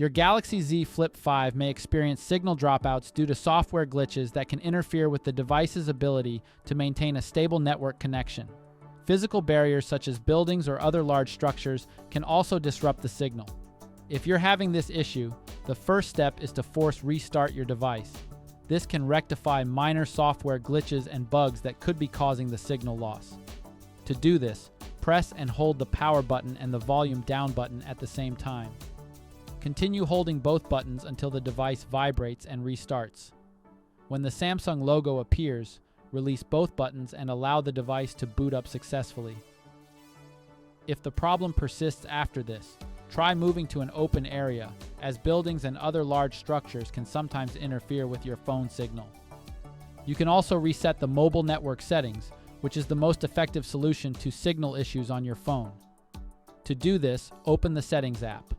Your Galaxy Z Flip 5 may experience signal dropouts due to software glitches that can interfere with the device's ability to maintain a stable network connection. Physical barriers such as buildings or other large structures can also disrupt the signal. If you're having this issue, the first step is to force restart your device. This can rectify minor software glitches and bugs that could be causing the signal loss. To do this, press and hold the power button and the volume down button at the same time. Continue holding both buttons until the device vibrates and restarts. When the Samsung logo appears, release both buttons and allow the device to boot up successfully. If the problem persists after this, try moving to an open area, as buildings and other large structures can sometimes interfere with your phone signal. You can also reset the mobile network settings, which is the most effective solution to signal issues on your phone. To do this, open the Settings app.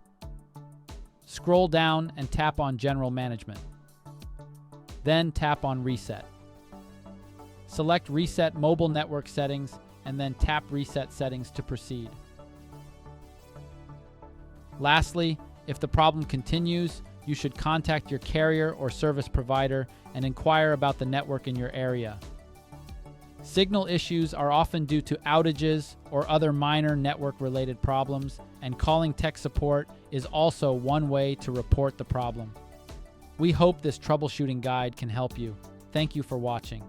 Scroll down and tap on General Management. Then tap on Reset. Select Reset Mobile Network Settings and then tap Reset Settings to proceed. Lastly, if the problem continues, you should contact your carrier or service provider and inquire about the network in your area. Signal issues are often due to outages or other minor network-related problems, and calling tech support is also one way to report the problem. We hope this troubleshooting guide can help you. Thank you for watching.